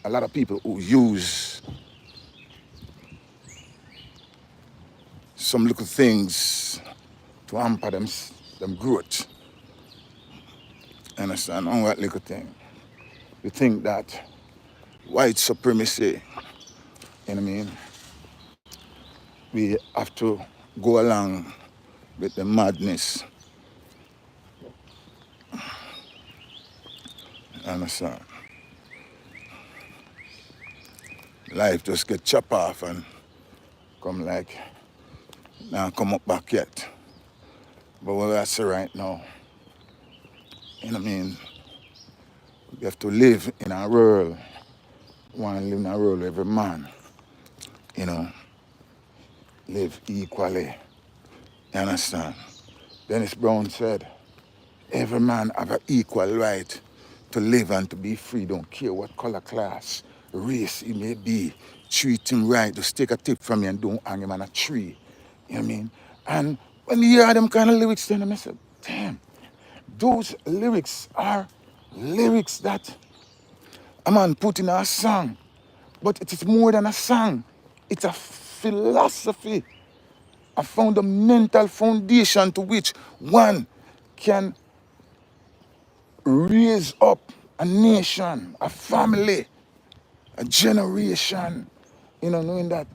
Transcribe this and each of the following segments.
a lot of people who use some little things to hamper them growth. Understand? On what little thing. You think that white supremacy, you know what I mean? We have to go along with the madness. Understand? Life just get chopped off and come like, now come up back yet. But what I say right now, you know what I mean? We have to live in a world. We want to live in a world where every man, you know, live equally. You understand? Dennis Brown said, every man have an equal right to live and to be free. Don't care what color, class, race he may be. Treat him right. Just take a tip from me and don't hang him on a tree. You know what I mean? And when you hear them kind of lyrics, then I say, damn, those lyrics are lyrics that a man put in a song. But it is more than a song. It's a philosophy, a fundamental foundation to which one can raise up a nation, a family, a generation, you know, knowing that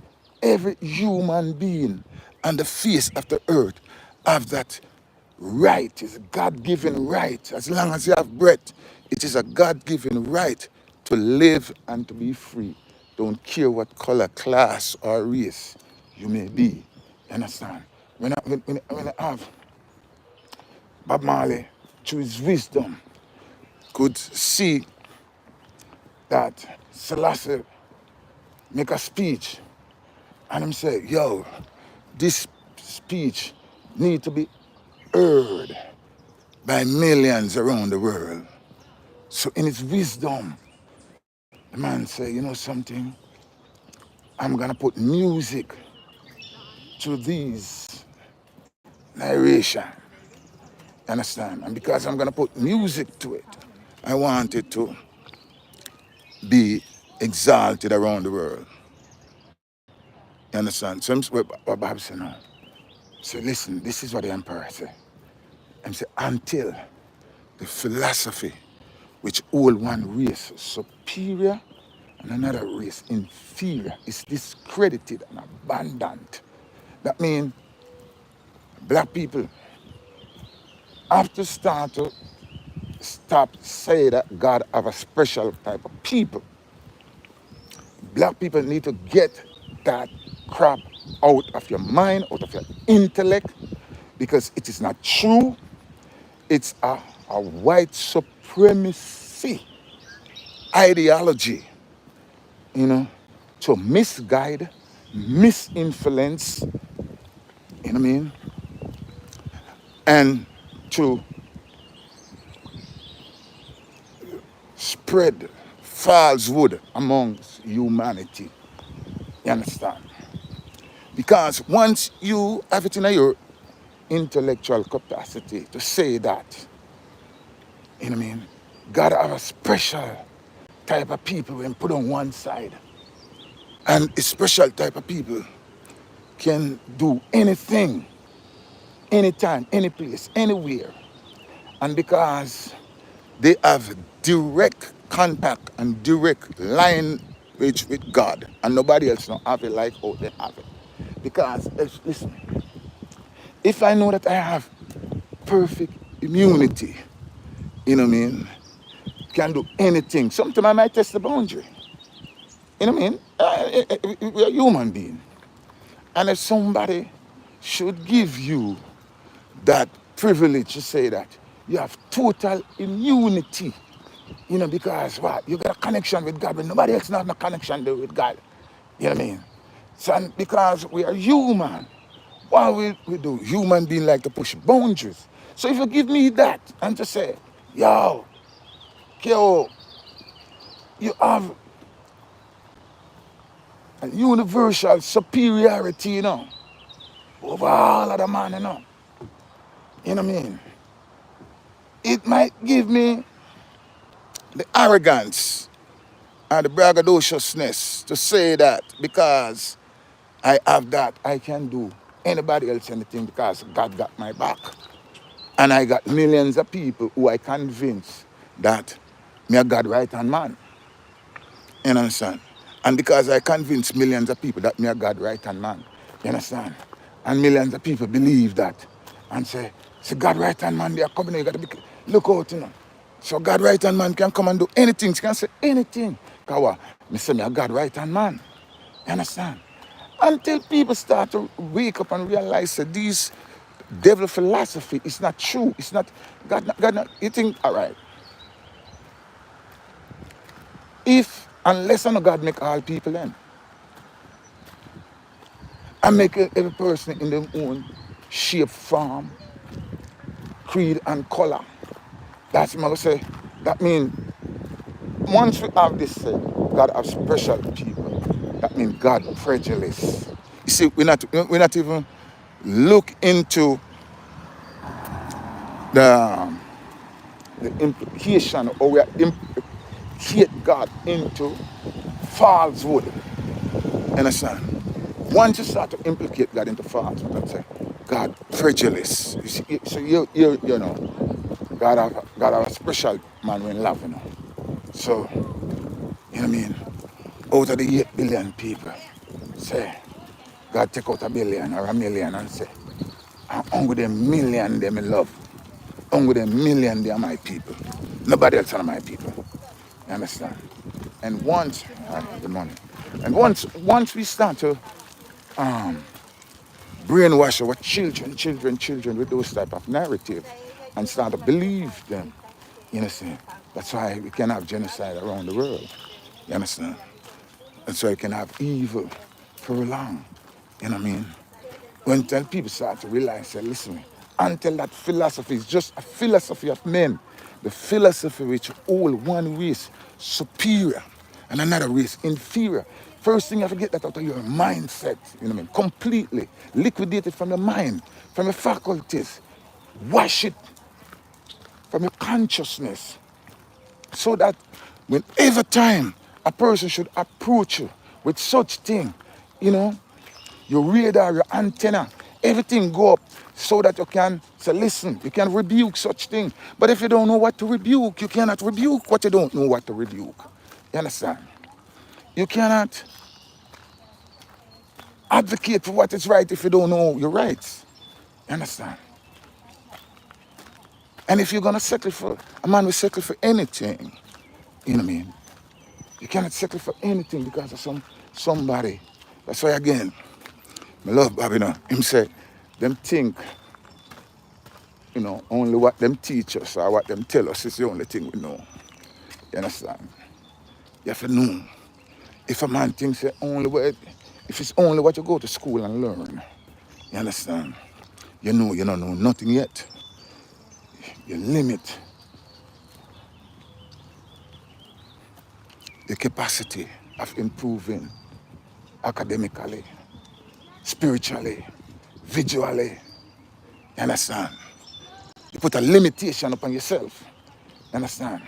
every human being on the face of the earth have that right, is a God-given right. As long as you have breath, it is a God-given right to live and to be free. Don't care what color, class, or race you may be. You understand? When I have Bob Marley, through his wisdom, could see that Selassie make a speech and him say, yo, this speech need to be heard by millions around the world. So in his wisdom, the man say, you know something? I'm gonna put music to these narration. Understand? And because I'm gonna put music to it, I want it to be exalted around the world. You understand? So what Bob said now. So listen, this is what the emperor said. And say, until the philosophy which all one race superior and another race inferior is discredited and abandoned. That means black people have to stop saying that God have a special type of people. Black people need to get that crap out of your mind, out of your intellect, because it is not true. It's a white supremacy ideology, you know, to misguide, misinfluence, you know what I mean, and to spread falsehood amongst humanity. You understand? Because once you have it in your intellectual capacity to say that, you know what I mean, God have a special type of people when put on one side. And a special type of people can do anything, anytime, any place, anywhere. And because they have direct contact and direct line with God, and nobody else don't have it like how they have it. Because, listen, if I know that I have perfect immunity, you know what I mean, can do anything. Sometimes I might test the boundary. You know what I mean? We're a human being. And if somebody should give you that privilege to say that you have total immunity, you know, because what? You got a connection with God, but nobody else has no connection with God. You know what I mean? So, and because we are human, what we do, human being like to push boundaries. So if you give me that and to say, yo, Kyo, you have a universal superiority, you know, over all other man, you know. You know what I mean? It might give me the arrogance and the braggadociousness to say that because I have that, I can do anybody else anything because God got my back. And I got millions of people who I convince that me a God right hand man. You understand? And because I convince millions of people that me a God right hand man. You understand? And millions of people believe that and say God right hand man, they are coming, you gotta be look out, you know. So God right hand man can come and do anything. He can say anything. Because what? Me say me a God right hand man. You understand? Until people start to wake up and realize that these devil philosophy is not true. It's not God not you think, all right. If unless I know God make all people then, and make every person in their own shape, form, creed, and color. That's what I say. That means once we have this said, God have special people. That means God prejudice. You see, we're not even look into the the implication or we are implicate God into falsehood. Understand? Once you start to implicate God into falsehood, let's say God prejudice. You see, so you know, God have a special man when love, you know. So, you know what I mean? Out of the 8 billion people, say, God take out a billion or a million and say, I'm hungry them million them in love. Hungry them million they are my people. Nobody else are my people. You understand? And once, good morning. And once we start to brainwash our children with those type of narrative and start to believe them, you understand? That's why we can have genocide around the world. You understand? That's why we can have evil prolonged. You know what I mean? When people start to realize that, listen, until that philosophy is just a philosophy of men, the philosophy which all one race superior and another race inferior. First thing you have to get that out of your mindset, you know what I mean? Completely liquidate it from your mind, from your faculties, wash it from your consciousness, so that whenever time a person should approach you with such thing, you know, your radar, your antenna, everything go up so that you can say, listen, you can rebuke such thing. But if you don't know what to rebuke, you cannot rebuke what you don't know what to rebuke. You understand? You cannot advocate for what is right if you don't know your rights. You understand? And if you're gonna settle for, a man will settle for anything. You know what I mean? You cannot settle for anything because of somebody. That's why again, I love Bobby now. Him say, them think, you know, only what them teach us or what them tell us is the only thing we know. You understand? You have to know. If a man thinks that only what, if it's only what you go to school and learn, you understand? You don't know nothing yet. You limit the capacity of improving academically, spiritually, visually. You understand? You put a limitation upon yourself. You understand?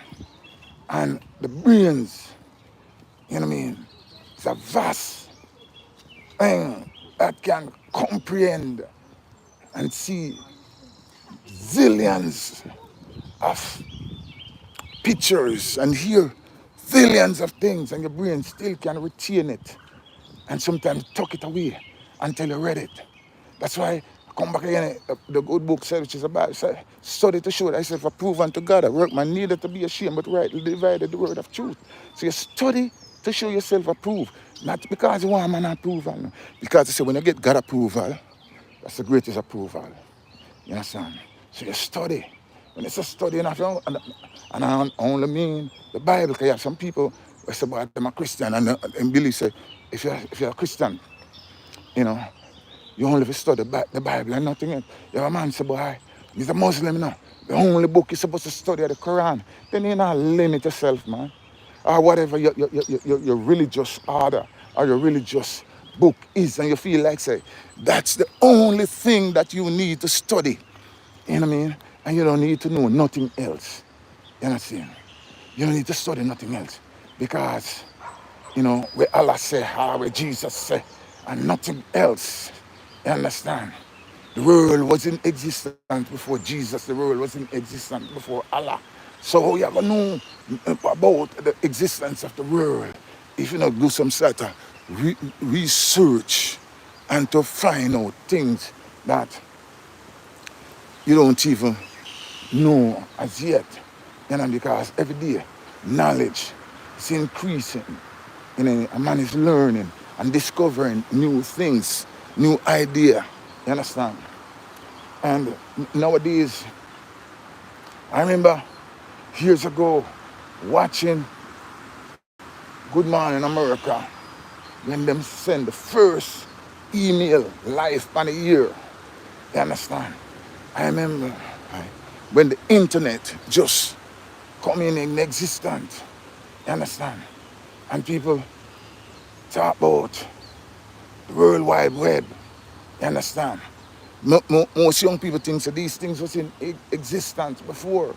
And the brains, you know what I mean? It's a vast thing that can comprehend and see zillions of pictures and hear zillions of things, and your brain still can retain it and sometimes tuck it away until you read it. That's why I come back again, the good book said, which is about, say, study to show thyself approved unto God. A workman needed to be ashamed, but rightly divided the word of truth. So you study to show yourself approved, not because you want man approval, no. Because you say when you get God approval, that's the greatest approval. You understand? So you study. When it's a study, and I only mean the Bible, because you have some people who say, about them a Christian, and believe say, if you're a Christian, you know, you only have to study the Bible and nothing else. You have a man say, boy, he's a Muslim now. The only book you're supposed to study is the Quran. Then you not limit yourself, man. Or whatever your religious order or your religious book is, and you feel like, say, that's the only thing that you need to study. You know what I mean? And you don't need to know nothing else. You understand? You don't need to study nothing else. Because where Allah say, where Jesus say, and nothing else. You understand? The world was in existence before Jesus. The world was in existence before Allah. So how you ever know about the existence of the world if you not do some sort of research and to find out things that you don't even know as yet. Because every day knowledge is increasing. A man is learning and discovering new things, new idea. You understand? And nowadays, I remember years ago watching Good Morning America when them send the first email live on the year. You understand? I remember when the internet just come in existence. You understand? And people talk about the World Wide Web. You understand? Most young people think that these things was in existence before.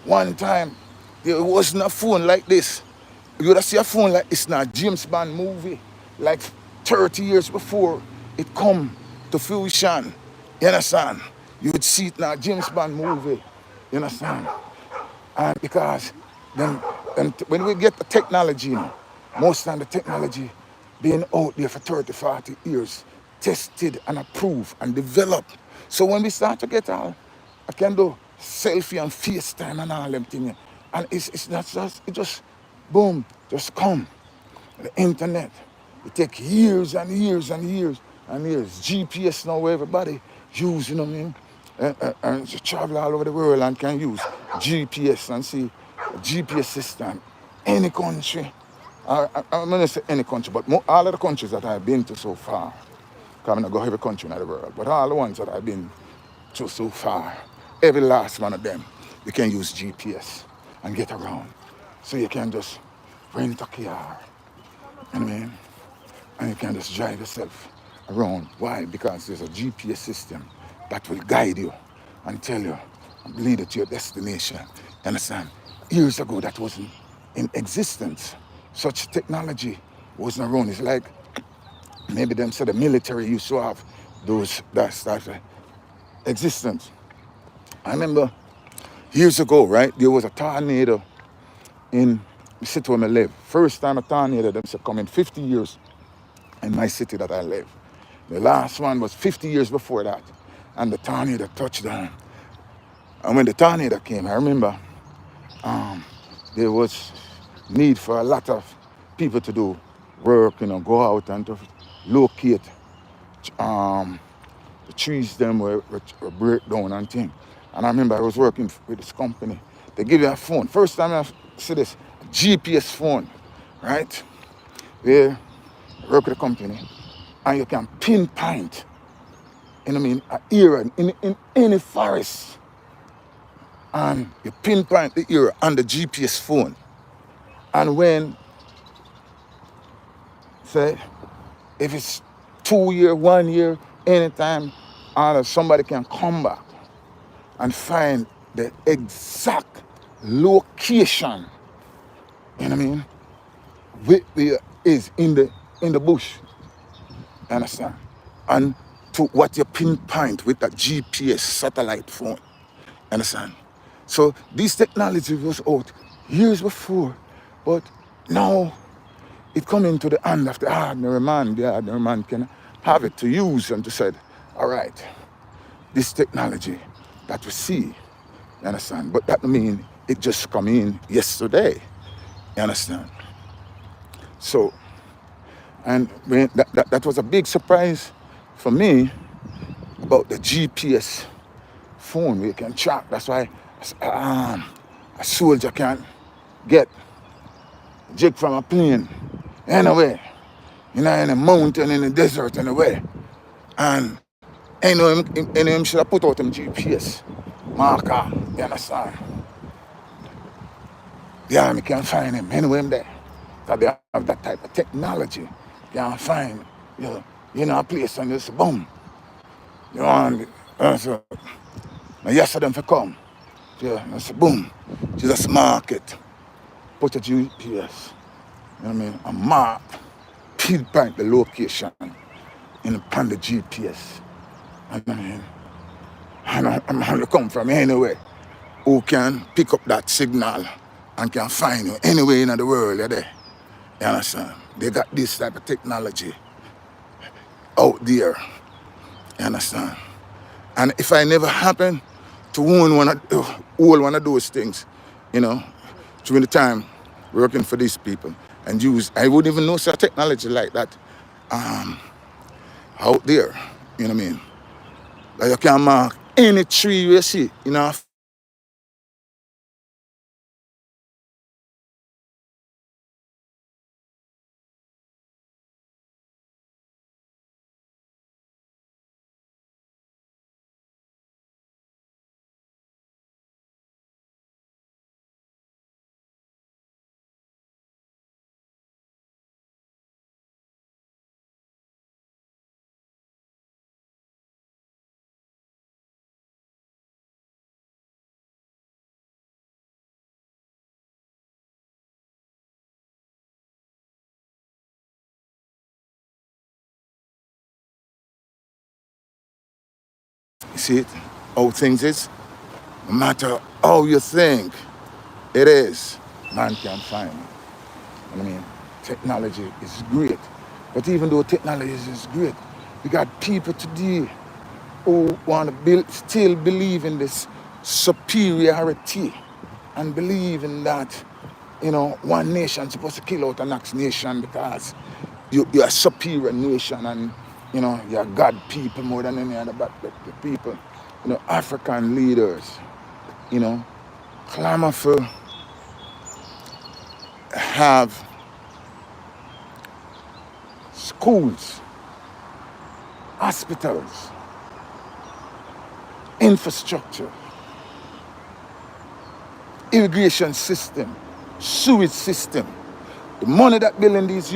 One time there wasn't a phone like this. You would see a phone like it's not James Bond movie, like 30 years before it come to fruition. You understand? You would see it now James Bond movie. You understand? And because then when we get the technology, most of the technology being out there for 30, 40 years, tested and approved and developed. So when we start to get all, I can do selfie and FaceTime and all them things. And it's not just, it just, boom, just come. The internet, it takes years and years and years and years. GPS now everybody use, you know what I mean? And travel all over the world and can use GPS and see GPS system. Any country, I'm going to say any country, but all of the countries that I've been to so far, because I'm not go every country in the world, but all the ones that I've been to so far, every last one of them, you can use GPS and get around. So you can just rent a car, you know what I mean? And you can just drive yourself around. Why? Because there's a GPS system that will guide you and tell you and lead you to your destination. You understand? Years ago, that wasn't in existence. Such technology wasn't around. It's like maybe them said the military used to have those that started existence. I remember years ago, right? There was a tornado in the city where I live. First time a tornado, them said come in 50 years in my city that I live. The last one was 50 years before that. And the tornado touched down. And when the tornado came, I remember there was need for a lot of people to do work, go out and to locate the trees them were break down and things. And I remember I was working with this company. They give you a phone. First time I see this GPS phone, right? Where I work with a company and you can pinpoint, you know what I mean, an area in any forest. And you pinpoint the area on the GPS phone. And when, say, if it's 2 year, 1 year, anytime, somebody can come back and find the exact location, you know what I mean, where it is in the bush. You understand? And to what you pinpoint with that GPS satellite phone. Understand? So this technology was out years before, but now it come into the hand of the ordinary man. The ordinary man can have it to use and to say, all right, this technology that we see, you understand? But that mean it just come in yesterday, you understand? So, and when that was a big surprise for me about the GPS phone. We can track. That's why a soldier can get jig from a plane anyway, in a mountain, in the desert, anyway. And him should have put out him GPS marker, you understand? The army can find him anywhere in there. Because they have that type of technology. They can find, a place and just boom. You want, so, now yes, them for come. Yeah, I say boom. Just mark it. Put a GPS. You know what I mean? A map, pinpoint the location upon the GPS. And I mean, I'm going to come from anywhere who can pick up that signal and can find you anywhere in the world. You're there. You understand? They got this type of technology out there. You understand? And if I never happen to own one of those things, you know, during the time working for these people and I wouldn't even know such technology like that out there. You know what I mean? Like you can mark any tree you see, you know. You see it? How things is? No matter how you think it is, man can find it. You know what I mean? Technology is great. But even though technology is great, we got people today who want to still believe in this superiority and believe in that, you know, one nation supposed to kill out the next nation because you're a superior nation and, you know, you're God people more than any other people. You know, African leaders, you know, clamor for have schools, hospitals, infrastructure, irrigation system, sewage system. The money that building these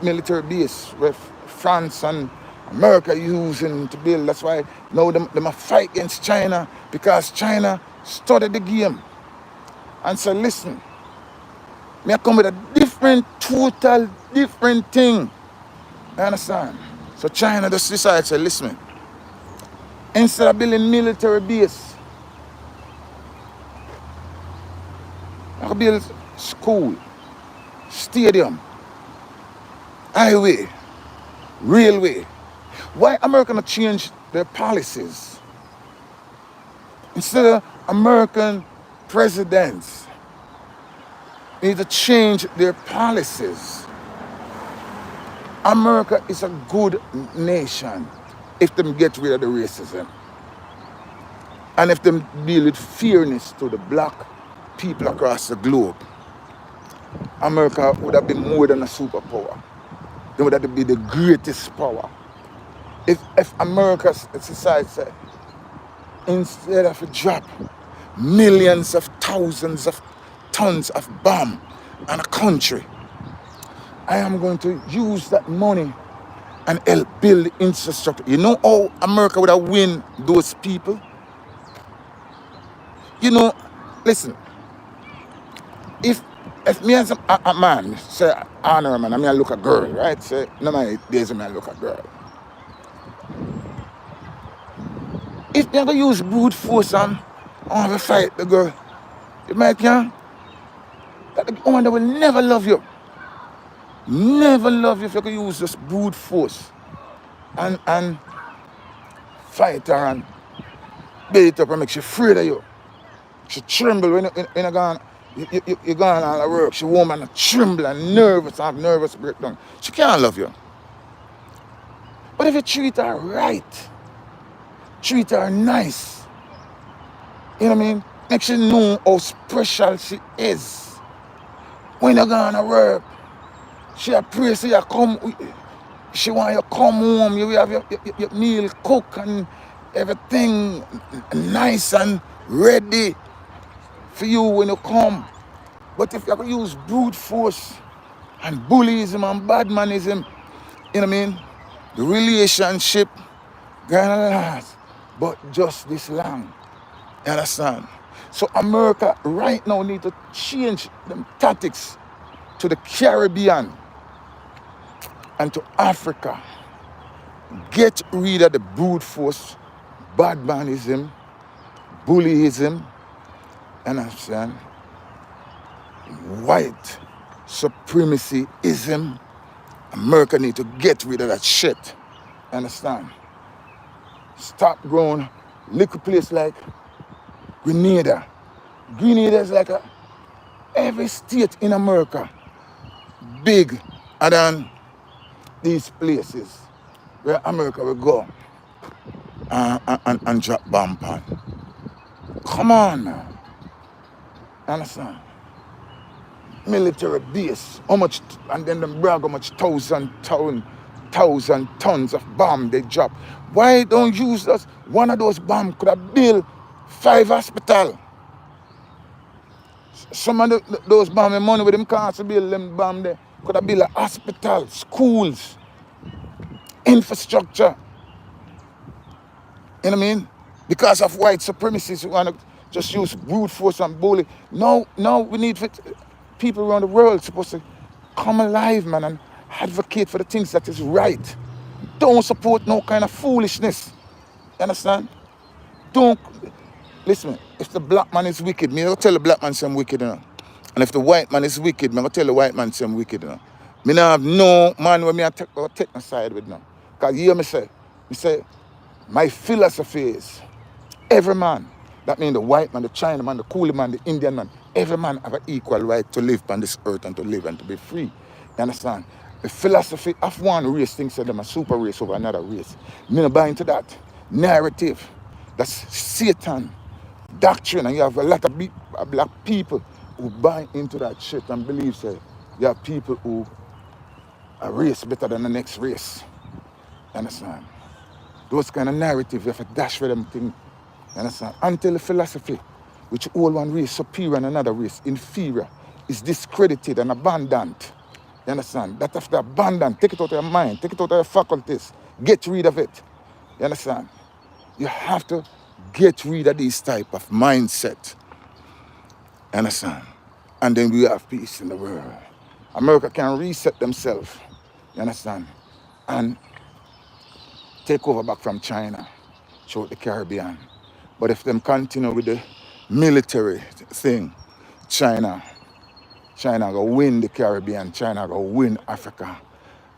military base, where France and America using to build, that's why now them a fight against China because China studied the game and said, listen, me I come with a total different thing. You understand? So China just decided to say, listen, instead of building military base, I can build school, stadium, highway, railway. Why America not change their policies? Instead of American presidents need to change their policies. America is a good nation if them get rid of the racism. And if them deal with fairness to the black people across the globe. America would have been more than a superpower. They would have been the greatest power. If America's society, instead of a drop millions of thousands of tons of bomb on a country, I am going to use that money and help build the infrastructure. You know how America would have win those people? You know, listen, if me as a man say honor a man, I mean I look a girl, right? Say no man days me I look a girl. If me gonna use brute force and I want to fight the girl, you might can that the woman that will never love you. Never love you if you can use this brute force and fight her and beat up and make she afraid of you. She tremble when you gone. You gone all the work. She woman tremble and nervous and have nervous breakdown. She can't love you. But if you treat her right, treat her nice, you know what I mean? Make she know how special she is. When you gone to work, she appreciate you come. She want you come home. You have your meal cook and everything nice and ready for you when you come. But if you use brute force and bullyism and badmanism, you know what I mean? The relationship gonna last, but just this long. You understand? So America right now need to change them tactics to the Caribbean and to Africa. Get rid of the brute force, badmanism, bullyism, and understand, white supremacyism. America need to get rid of that shit. Understand? Stop growing little place like Grenada. Grenada is like every state in America big than these places where America will go and drop bomb on. Come on, man. Understand? Military base, how much, and then them brag how much thousand tons of bomb they drop. Why don't use those? One of those bombs could have built 5 hospitals. Some of those bombs, money with them can't build them bomb there. Could have built a hospital, schools, infrastructure. You know what I mean? Because of white supremacists who want to just use brute force and bully. No, we need people around the world supposed to come alive, man, and advocate for the things that is right. Don't support no kind of foolishness. You understand? Don't listen. If the black man is wicked, me I'll tell the black man some wicked, you know. And if the white man is wicked, me I'll tell the white man some wicked, you know. Me not have no man where me I take my side with now. Cause you hear me say, my philosophy is every man, that means the white man, the China man, the coolie man, the Indian man, every man have an equal right to live on this earth and to live and to be free. You understand? The philosophy of one race thinks that them a super race over another race. Me not buy into that narrative. That's Satan doctrine, and you have a lot of black people who buy into that shit and believe that you have people who are race better than the next race. You understand? Those kind of narrative, you have to dash for them things. You understand? Until the philosophy, which all one race superior and another race inferior, is discredited and abandoned. You understand? That after abandon, take it out of your mind, take it out of your faculties, get rid of it. You understand? You have to get rid of this type of mindset. You understand? And then we have peace in the world. America can reset themselves. You understand? And take over back from China, throughout the Caribbean. But if them continue with the military thing, China go win the Caribbean, China go win Africa,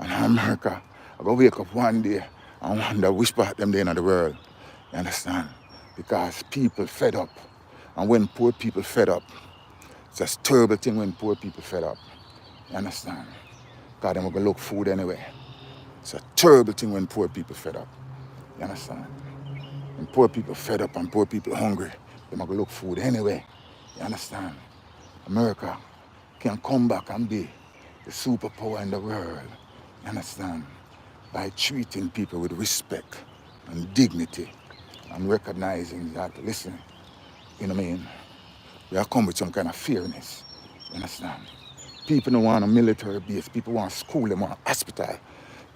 and America go wake up one day and wonder which part them there in the world. You understand? Because people fed up. And when poor people fed up, it's a terrible thing when poor people fed up. You understand? Because them going to look food anyway. It's a terrible thing when poor people fed up. You understand? When poor people fed up and poor people hungry, they're going to look food anyway. You understand? America can come back and be the superpower in the world. You understand? By treating people with respect and dignity and recognizing that, listen, you know what I mean? We are come with some kind of fairness. You understand? People don't want a military base. People want school. They want hospital.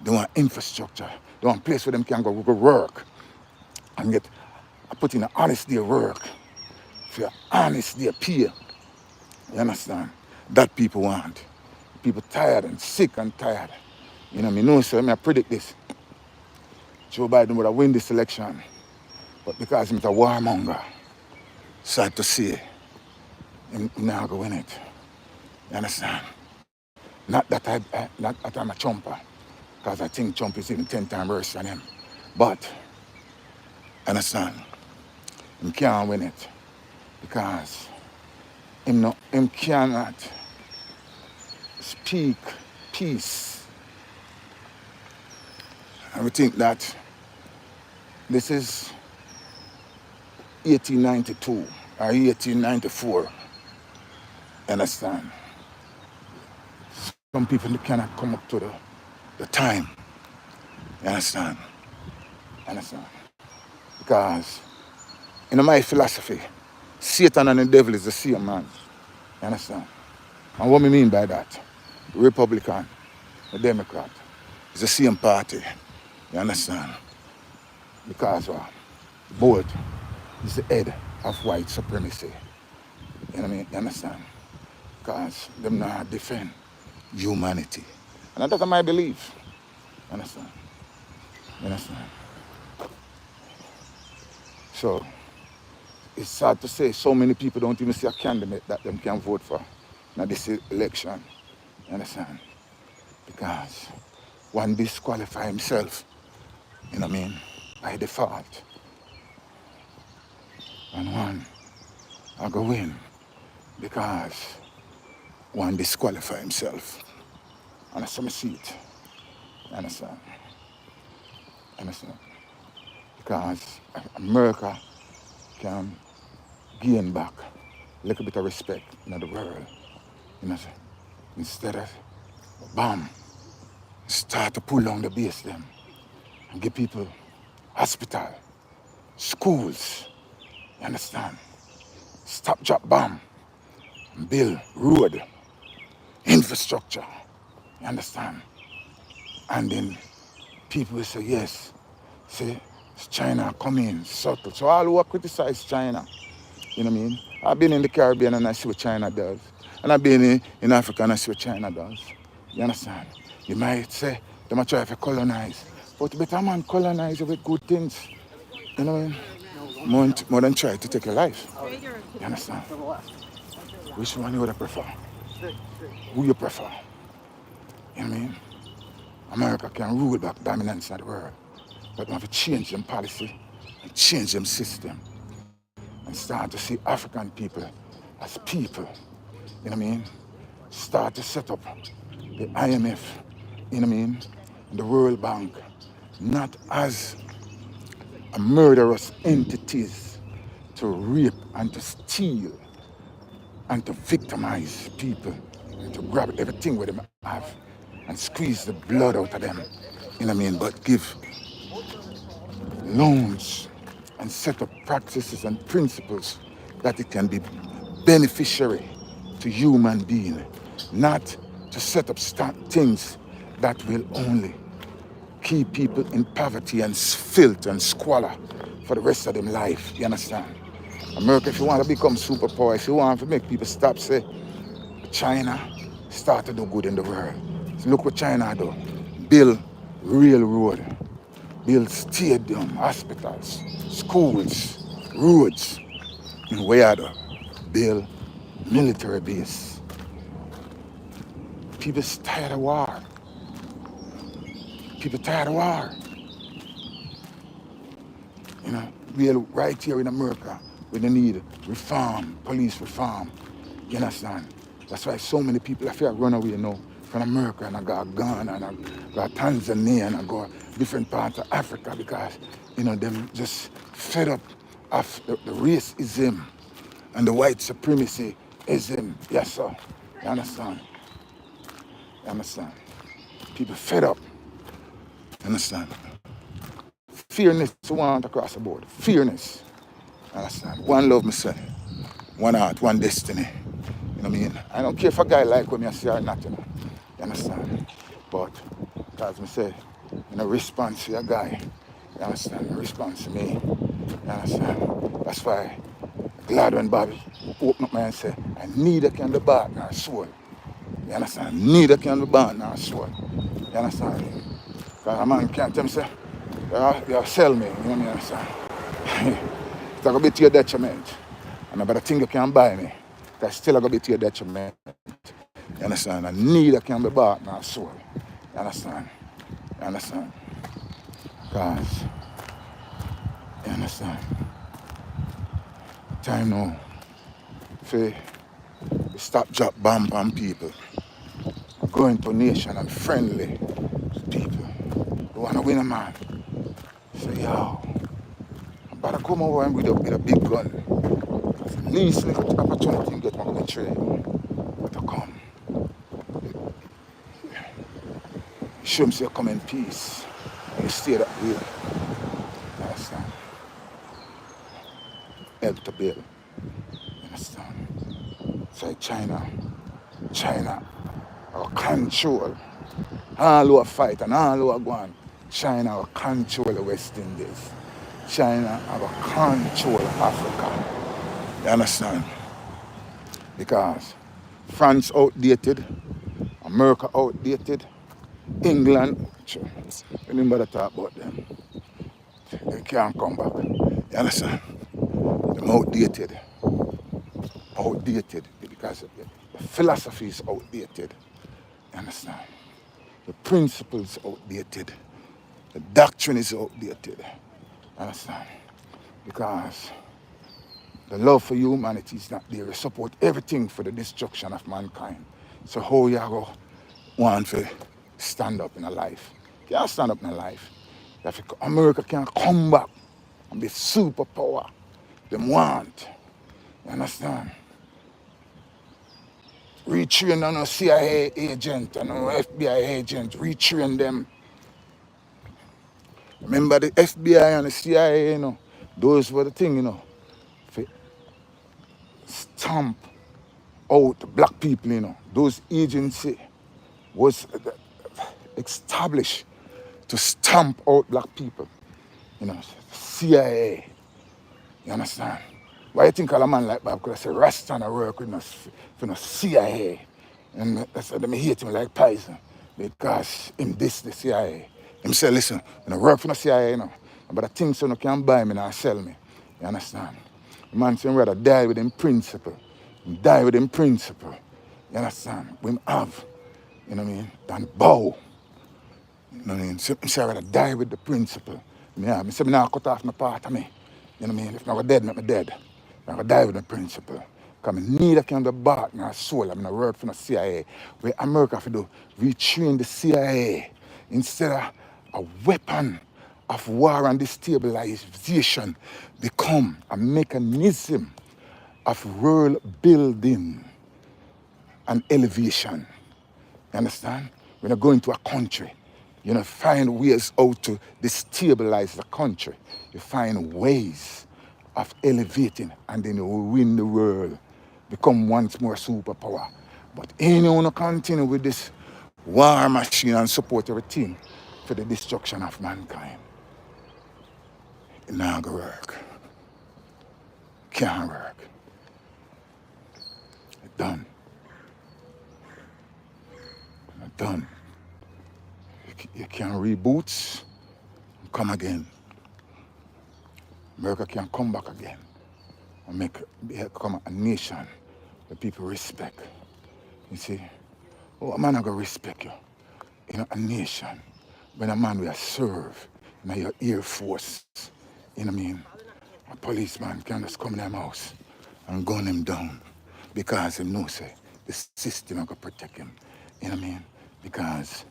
They want infrastructure. They want a place where them can go work and get put in an honest day work. For your honest day pay. You understand? That people want. People tired and sick and tired. You know what I mean? No, sir, I predict this. Joe Biden would have win this election. But because he's a warmonger, sad to see, he's not going to win it. You understand? Not that I'm a Trumper, because I think Trump is even 10 times worse than him. But, understand, he can't win it because him cannot speak peace. And we think that this is 1892 or 1894. Understand? Some people cannot come up to the time. You understand? Understand? Because in my philosophy, Satan and the devil is the same man. You understand? And what I mean by that? The Republican, the Democrat, is the same party. You understand? Because both is the head of white supremacy. You know what I mean? You understand? Because them not defend humanity. And that's my belief. Understand? Understand? So it's sad to say so many people don't even see a candidate that them can vote for in this election. You understand? Because one disqualify himself, you know what I mean, by default. And one I go win because one disqualify himself. And that's how I see it. You understand? Understand? Because America can gain back a little bit of respect in the world. You know, instead of bam, start to pull down the base them and give people hospital, schools, you understand? Stop, drop, bomb, and build road, infrastructure, you understand? And then people will say, yes, say, China come in, subtle. So all who criticize China, you know what I mean? I've been in the Caribbean and I see what China does. And I've been in Africa and I see what China does. You understand? You might say, they might try to colonize. But better man colonize with good things. You know what I mean? More than try to take your life. You understand? Which one you would prefer? Who you prefer? You know what I mean? America can rule back dominance of the world. But we have to change them policy and change them system. And start to see African people as people. You know what I mean? Start to set up the IMF, you know what I mean? The World Bank, not as a murderous entities to rape and to steal and to victimize people and to grab everything what they have and squeeze the blood out of them, you know what I mean? But give loans and set up practices and principles that it can be beneficiary to human being, not to set up things that will only keep people in poverty and filth and squalor for the rest of their life. You understand? America, if you want to become superpower, if you want to make people stop, say, China start to do good in the world. So look what China do. Build railroad, build stadium, hospitals, schools, roads. In where do build military base. People tired of war. People tired of war. You know, we are right here in America, we need reform, police reform. You understand? That's why so many people, I feel run away now from America and I got Ghana and I got Tanzania and I go different parts of Africa because, you know, them just fed up of the racism and the white supremacy-ism. Yes, sir. You understand? You understand? People fed up. You understand? Fairness to want across the board. Fairness. You understand? One love, myself. One heart, one destiny. You know what I mean? I don't care if a guy like when I say or not, you know. You understand? But, as I say, you know, response to a guy. You understand? Response to me. You understand? That's why glad when Bobby opened up my and said, I neither can be bought nor sold. You understand? Neither can be bought nor sold. You understand? Because a man can't tell me, say, you sell me, you know what I mean? Understand? It's going to be to your detriment. And I better think you can buy me. That's still going to be to your detriment. You understand? And neither can be bought nor sold. You understand? You understand? Because, you understand? Time now for stop, drop, bomb on people. Go into nation and friendly people. You want to win a man? Say, yo, I better come over and with a big gun. Because the least little opportunity you get one to betray you. To come. Show me you come in peace. And you stay that way. You understand? Help to build. You understand? So China, our control. All who are fight and all who are going. China will control the West Indies. China will control Africa. You understand? Because France outdated, America outdated. England, remember to talk about them. They can't come back. You understand? Them outdated. Outdated because the philosophy is outdated. You understand? The principles outdated. The doctrine is outdated. You understand? Because the love for humanity is not there. We support everything for the destruction of mankind. So how you go want to stand up in a life? You can't stand up in a life. If America can come back and be superpower, them want. You understand? Retrain on a CIA agent and an FBI agent, retrain them. Remember the FBI and the CIA, you know, those were the thing, you know, for stamp out black people, you know. Those agency was established to stamp out black people, you know, CIA. You understand? Why you think all a man like Bob could say Rasta and work with us for no CIA? And that's why they hate him like poison. Because him this the CIA. Him say, listen, when I work for the CIA, you know, but the things so no can buy me and sell me. You understand? The man say rather die with him principle. Die with him principle. You understand? We have, you know what I mean, than bow. You know what I mean? So I say rather die with the principle. I say me now cut off my part of me. You know what I mean? If I'm not dead, make me dead. I'm going to die with the principle. Because I need a kind of back in my soul. I'm going to work for the CIA. Where America have do, retrain the CIA instead of a weapon of war and destabilization become a mechanism of world building and elevation. You understand? When you go into a country, you know, find ways how to destabilize the country. You find ways of elevating and then you will win the world, become once more superpower. But anyone who continue with this war machine and support everything for the destruction of mankind, it not gonna work. Can't work. It's done. It's done. You can reboot, come again. America can come back again and become a nation that people respect. You see, oh, a man not gonna respect you. You know, a nation. When a man will serve in your Air Force, you know what I mean? A policeman can just come in their house and gun him down because he knows say, the system is gonna protect him. You know what I mean? Because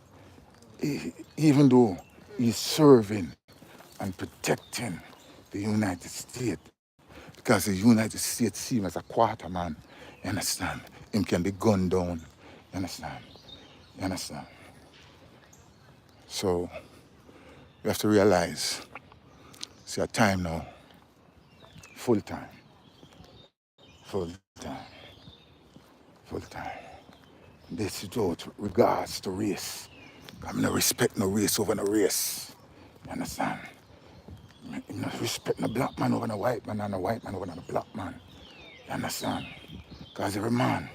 even though he's serving and protecting the United States, because the United States see him as a quarter man, you understand? Him can be gunned down, you understand? You understand? So we have to realize it's a time now, full time, full time, full time. This is with regards to race. I'm not respect no race over no race. You understand? I'm not respect no black man over no white man and no white man over no black man. You understand? Because every man,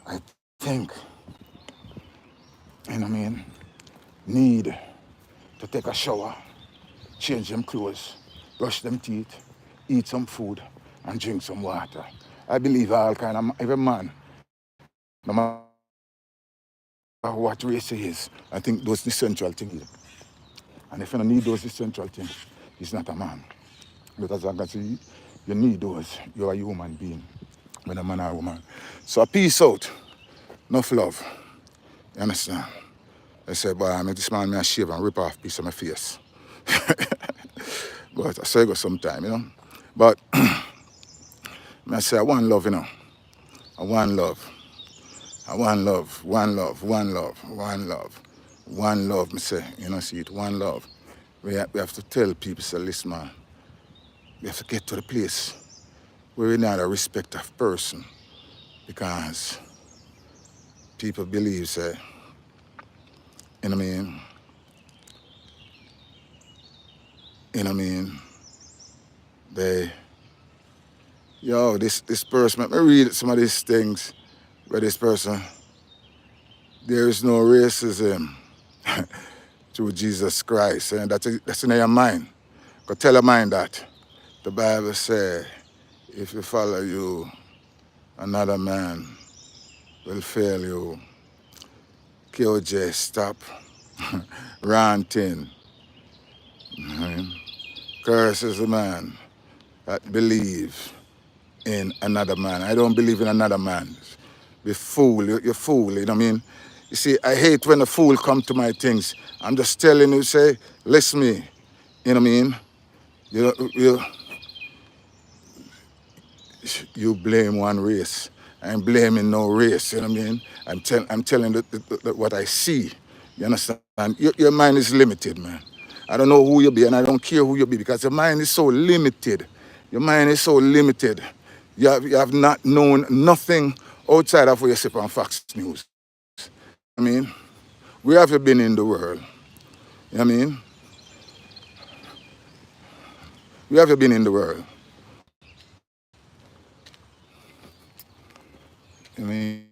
I think, you know what I mean, need to take a shower, change them clothes, brush them teeth, eat some food, and drink some water. I believe all kind of, every man, no matter what race he is, I think those essential things. And if you don't need those essential things, he's not a man. Because I can see you need those, you're a human being, when a man or a woman. So peace out, enough love. You understand? I said, boy, I make this man me a shave and rip off a piece of my face. But I say go sometime, you know. But I say I want love, you know. I want love. I want love, one love, one love, one love, one love, me say, you know, see it, one love. We have to tell people, say, listen, man, we have to get to the place where we not a respect of person because people believe, say, you know what I mean? You know what I mean? They, yo, this person, let me read some of these things where this person there is no racism through Jesus Christ. And that's in your mind. Go tell your mind that. The Bible says, if you follow you, another man will fail you. KOJ, stop ranting. Curse is the man that believes in another man. I don't believe in another man. Be fool, you're fool, you know what I mean? You see, I hate when a fool come to my things. I'm just telling you, say, listen me, you know what I mean? You blame one race. I'm blaming no race, you know what I mean? I'm telling what I see, you understand? Your mind is limited, man. I don't know who you be, and I don't care who you be, because your mind is so limited. Your mind is so limited. You have not known nothing outside of what you see on Fox News. I mean, where have you been in the world? You know what I mean? Where have you been in the world? I mean,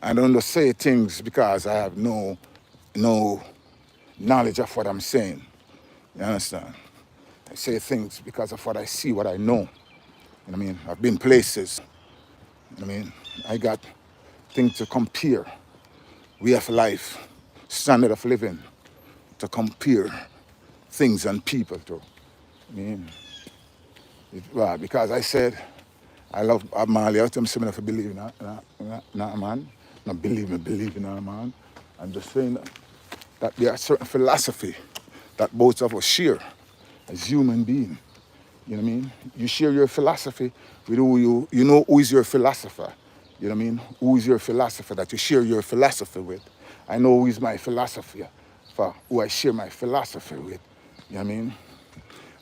I don't just say things because I have no knowledge of what I'm saying. You understand? I say things because of what I see, what I know. You know what I mean? I've been places. You know what I mean? I got things to compare. Way of life, standard of living, to compare things and people to. I mean, well, because I said I love Bob Marley. I tell him if I believe in a man. Not believe in a man. I'm just saying that there are certain philosophy that both of us share as human beings. You know what I mean? You share your philosophy with who you know who is your philosopher. You know what I mean? Who is your philosopher that you share your philosophy with? I know who is my philosopher for who I share my philosophy with. You know what I mean?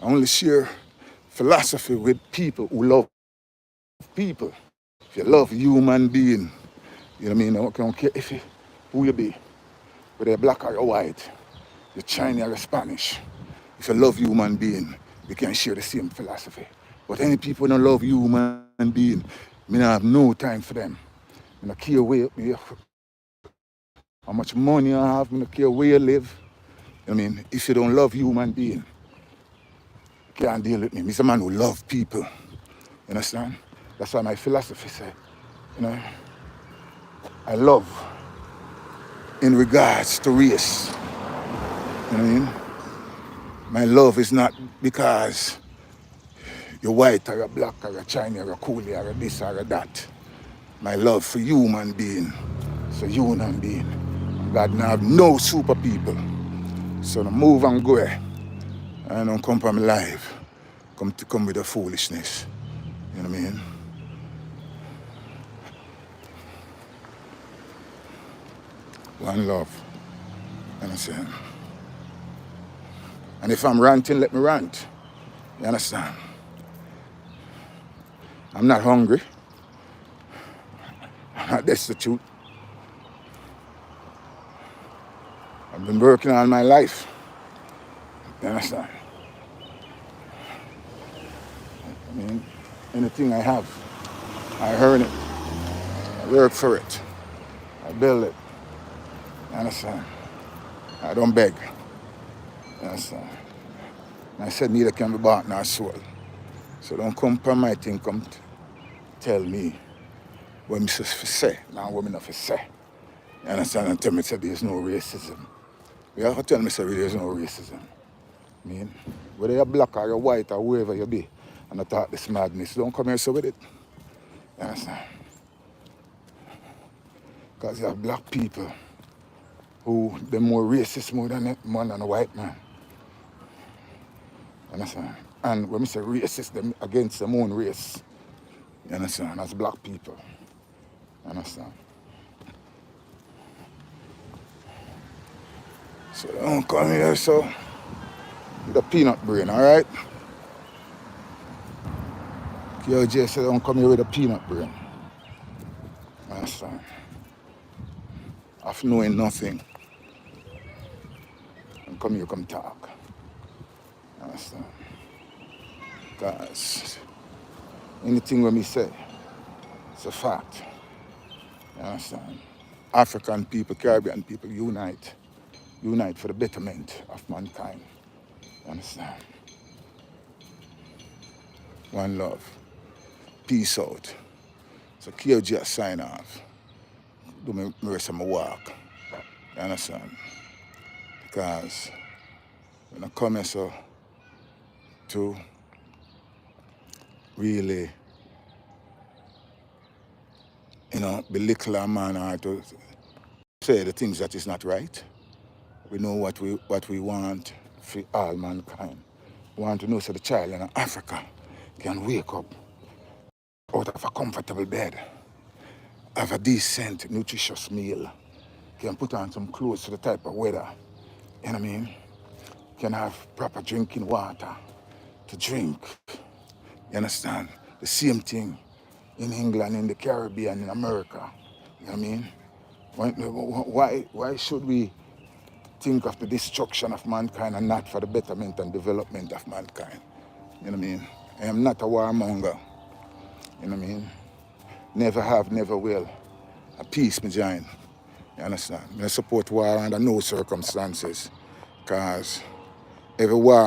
I only share philosophy with people who love people. If you love human being, you know what I mean? I don't care who you be, whether you're black or you're white, you're Chinese or you're Spanish. If you love human being, we can share the same philosophy. But any people who don't love human being, I mean, I have no time for them. I don't care how much money I have, I don't care where you live. I mean, if you don't love human being, you can't deal with me. I'm a man who loves people. You understand? That's why my philosophy said, you know, I love in regards to race. You know what I mean? My love is not because you're white or you're black or you're Chinese or you're coolie or you're this or you're that. My love for human being. It's a human being. God now have no super people. So no move and go. I don't come from life. Come with the foolishness. You know what I mean? One love. You understand? And if I'm ranting, let me rant. You understand? I'm not hungry. I'm not destitute. I've been working all my life. You understand? I mean, anything I have, I earn it. I work for it. I build it. You understand? I don't beg. You understand? And I said neither can be bought nor sold. So don't come from my thing, come tell me what I'm supposed to say, now what I'm not to say. You understand? And tell me that there's no racism. You have to tell me that there's no racism. I mean, whether you're black or you're white or whoever you be, and I talk this madness, don't come here so with it. You understand? Because you have black people who they're more racist more than a white man. You understand? And when we say racist, them against their own race. You understand? As black people. You understand? So don't come here so with a peanut brain, alright? KOJ said don't come here with a peanut brain. You understand? Of knowing nothing. And come here, come talk. You understand? Because anything when me say, it's a fact. You understand? African people, Caribbean people, unite. Unite for the betterment of mankind. You understand? One love. Peace out. So KOJ sign off. Do me rest of my walk. You understand? Because when I come here so to really, belittle a man or to say the things that is not right. We know what we want for all mankind. We want to know so the child in Africa can wake up out of a comfortable bed, have a decent, nutritious meal, can put on some clothes to the type of weather, you know what I mean? Can have proper drinking water to drink. You understand? The same thing in England, in the Caribbean, in America. You know what I mean? Why should we think of the destruction of mankind and not for the betterment and development of mankind? You know what I mean? I am not a warmonger. You know what I mean? Never have, never will. A peace, me join. You understand? I support war under no circumstances. Because every war